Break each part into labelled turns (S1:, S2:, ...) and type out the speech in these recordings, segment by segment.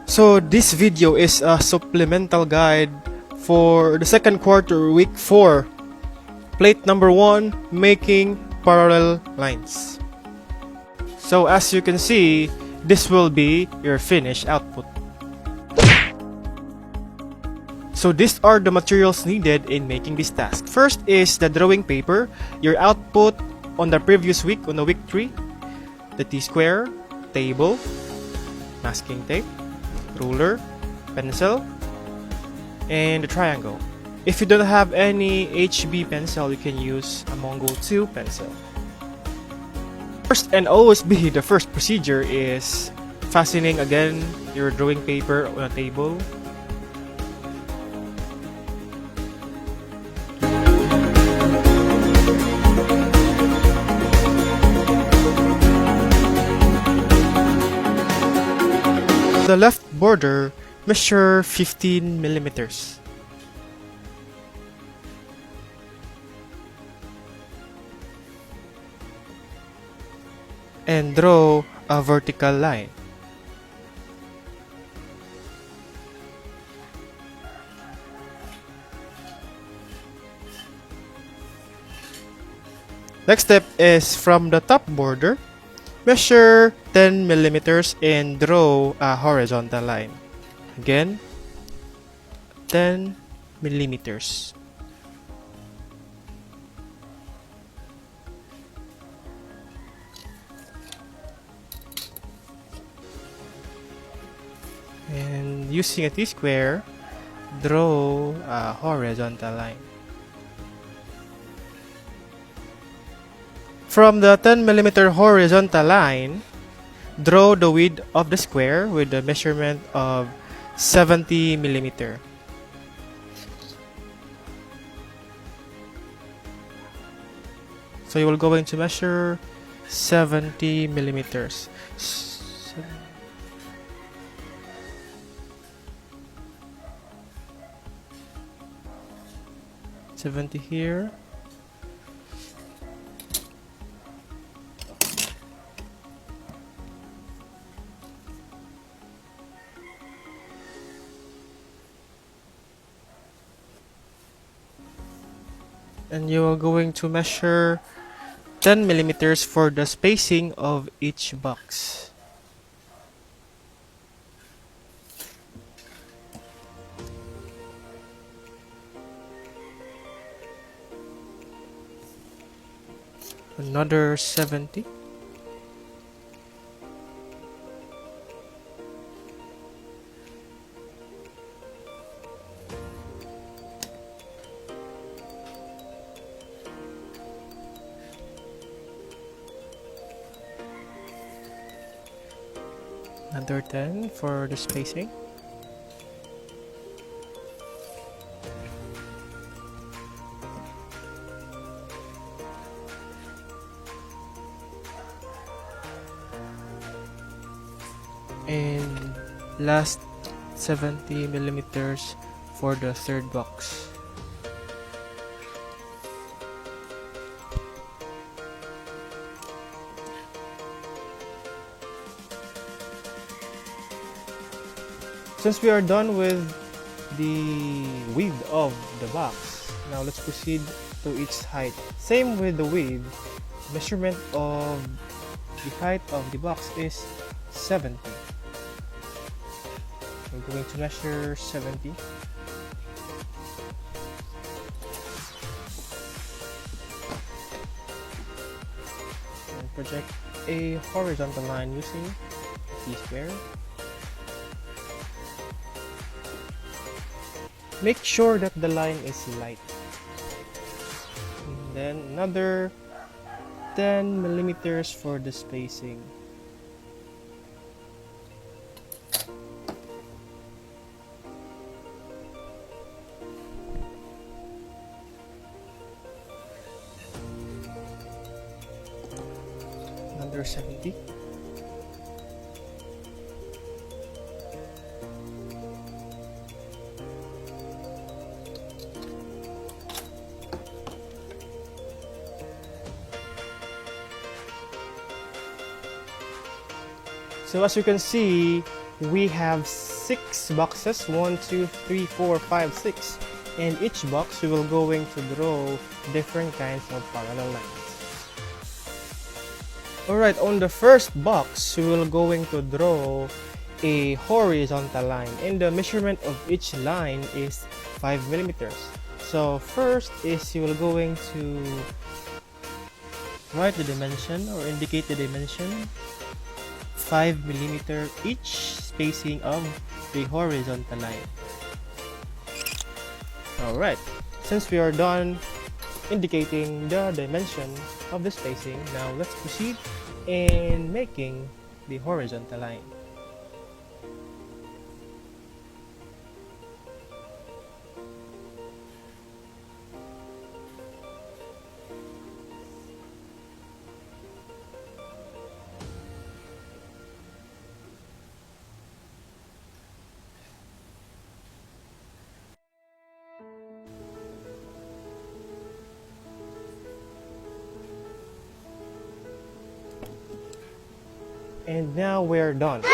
S1: So this video is a supplemental guide for the second quarter, week 4. Plate number 1, making parallel lines. So as you can see, this will be your finished output. So these are the materials needed in making this task. First is the drawing paper, your output on the previous week, on the week 3, the T-square, table, masking tape, ruler, pencil, and the triangle. If you don't have any HB pencil, you can use a Mongo 2 pencil. First and always be the first procedure is fastening again your drawing paper on a table. The left border, measure 15 millimeters. And draw a vertical line. Next step is from the top border, measure 10 millimeters and draw a horizontal line. Again, 10 millimeters. And using a T-square, draw a horizontal line. From the 10 millimeter horizontal line, draw the width of the square with the measurement of 70 millimeter. So you will going to measure 70 millimeters. 70 here. And you are going to measure 10 millimeters for the spacing of each box. Another 70. Another 10 for the spacing. And last 70 millimeters for the third box. Since we are done with the width of the box, now let's proceed to its height. Same with the width, measurement of the height of the box is 70. We're going to measure 70. And project a horizontal line using T-square. Make sure that the line is light. And then another 10 millimeters for the spacing. Another 70. So as you can see, we have 6 boxes, 1, 2, 3, 4, 5, 6. And each box we will going to draw different kinds of parallel lines. Alright, on the first box we will going to draw a horizontal line, and the measurement of each line is 5 millimeters. So first is you will going to write the dimension or indicate the dimension, 5 millimeter each spacing of the horizontal line. Alright, since we are done indicating the dimension of the spacing, now let's proceed in making the horizontal line. And now we're done. So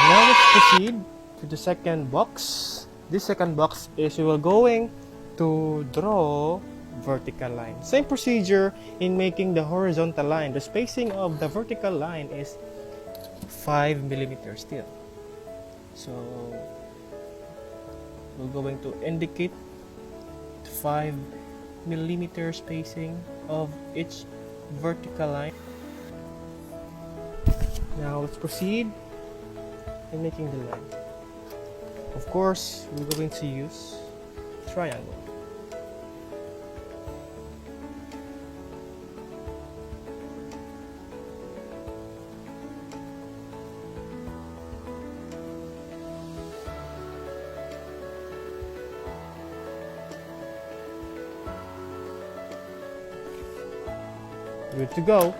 S1: now let's proceed to the second box. This second box is we will going to draw vertical line. Same procedure in making the horizontal line. The spacing of the vertical line is 5 millimeters still. So we're going to indicate 5 millimeter spacing of each vertical line. Now let's proceed in making the line. Of course, we're going to use triangle. Good to go.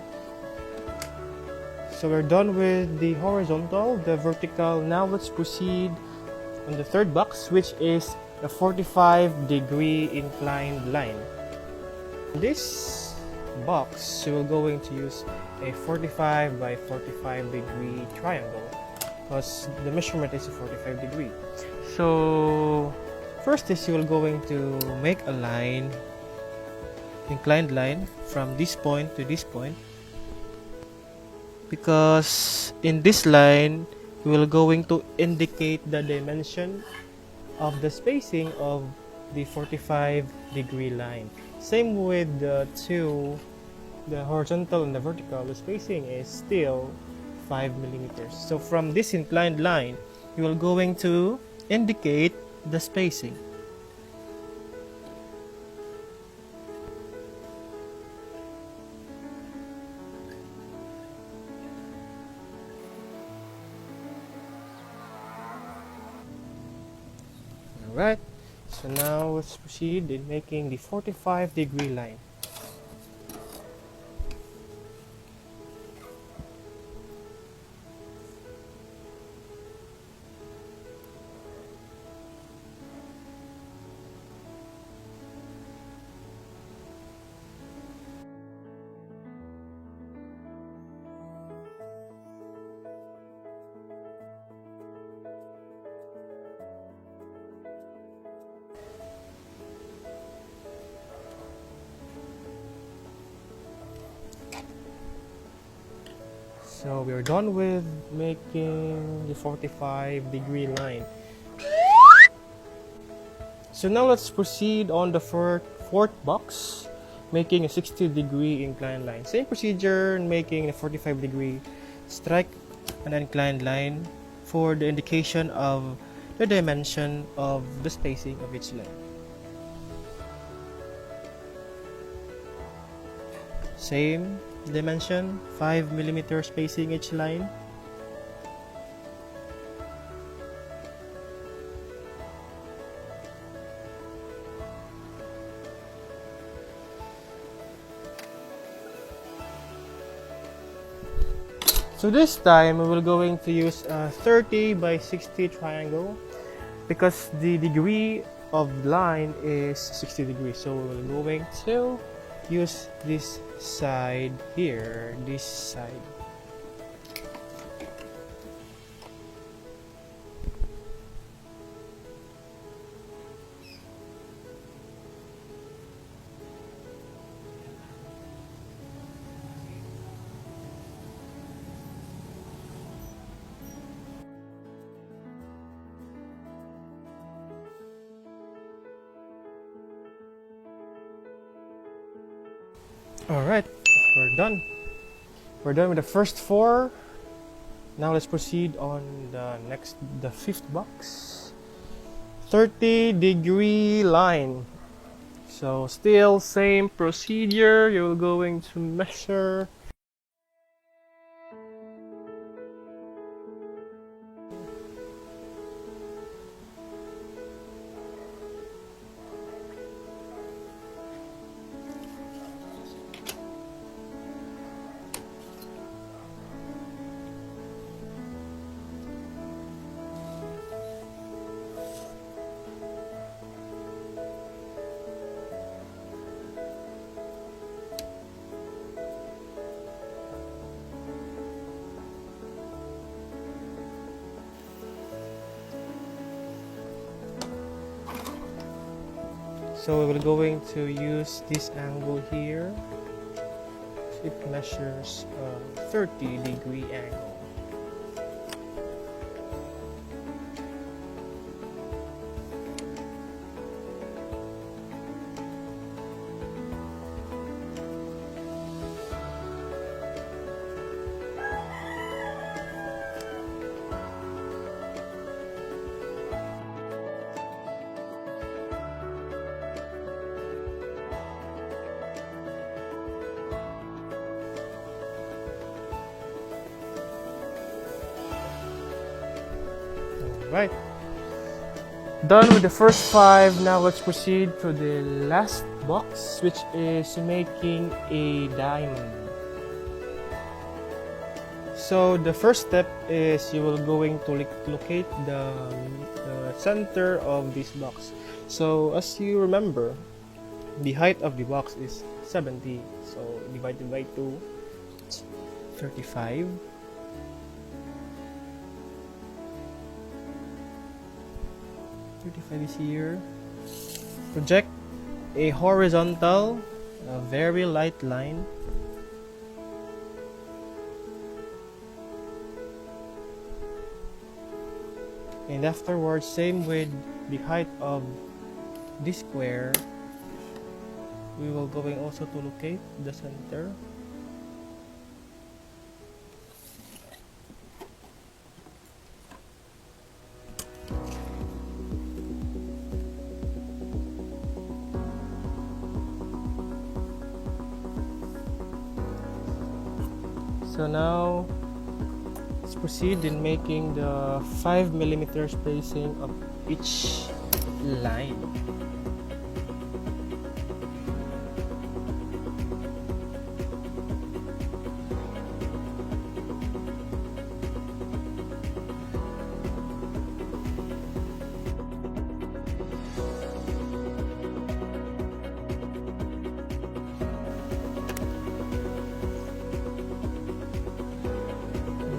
S1: So we're done with the horizontal, the vertical. Now let's proceed on the third box, which is a 45-degree inclined line. In this box, we're going to use a 45 by 45 degree triangle because the measurement is a 45 degree. So first is you're going to make a line, inclined line from this point to this point, because in this line we will going to indicate the dimension of the spacing of the 45-degree line. Same with the two, the horizontal and the vertical, the spacing is still 5 millimeters. So from this inclined line you will going to indicate the spacing. Alright, so now let's proceed in making the 45-degree line. So we're done with making the 45-degree line. So now let's proceed on the fourth box, making a 60-degree inclined line. Same procedure in making a 45-degree, strike an inclined line for the indication of the dimension of the spacing of each line. Same dimension, 5 millimeter spacing each line. So this time we will going to use a 30 by 60 triangle because the degree of line is 60 degrees. So we're going to use this side here, this side. Alright, we're done. We're done with the first 4. Now let's proceed on the 5th box. 30-degree line. So still same procedure. You're going to measure. So we're going to use this angle here. It measures a 30-degree angle. Right. Done with the first 5. Now let's proceed to the last box, which is making a diamond. So the first step is you will going to locate the center of this box. So as you remember, the height of the box is 70. So divided by 2, it's 35. Is here. Project a horizontal, a very light line. And afterwards, same with the height of this square, we will going also to locate the center. So now let's proceed in making the 5mm spacing of each line.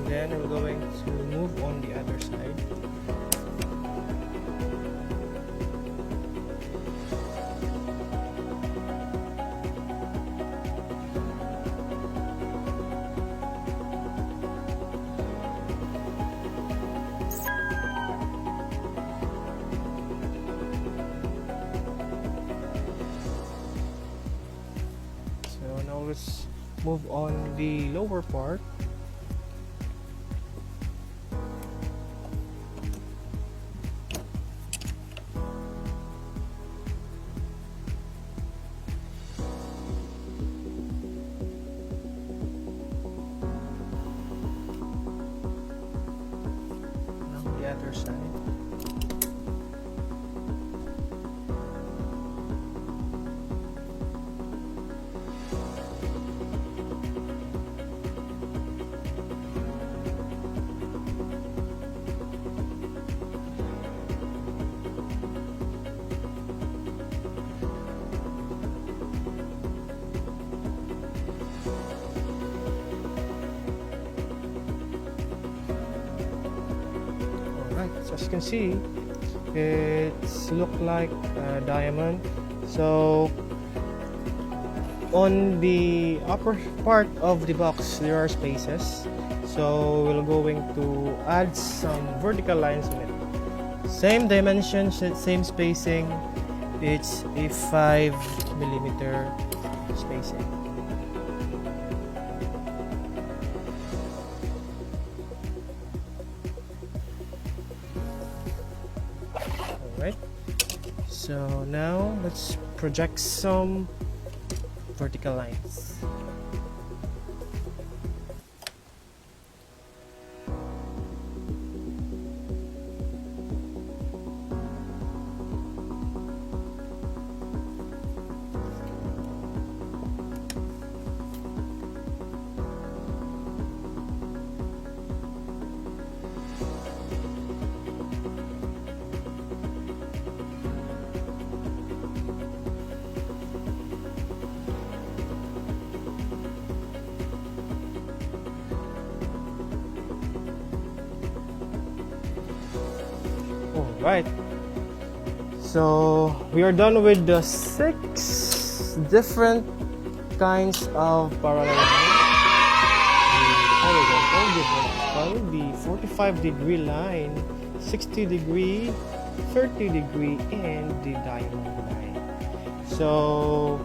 S1: Then we're going to move on the other side. So now let's move on the lower part. Other side. So as you can see, it's look like a diamond. So on the upper part of the box there are spaces, so we're going to add some vertical lines in it. Same dimensions, same spacing. It's a 5mm spacing. So now let's project some vertical lines. Alright, so we are done with the 6 different kinds of parallel lines. The 45-degree line, 60-degree, 30-degree, and the diamond line. So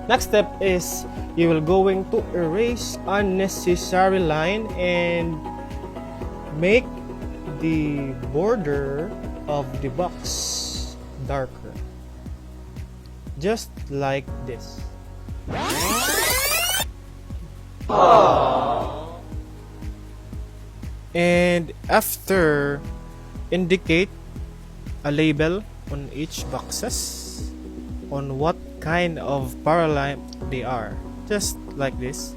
S1: next step is you will going to erase unnecessary line and make the border of the box darker, just like this. And after, indicate a label on each boxes on what kind of parallel they are, just like this.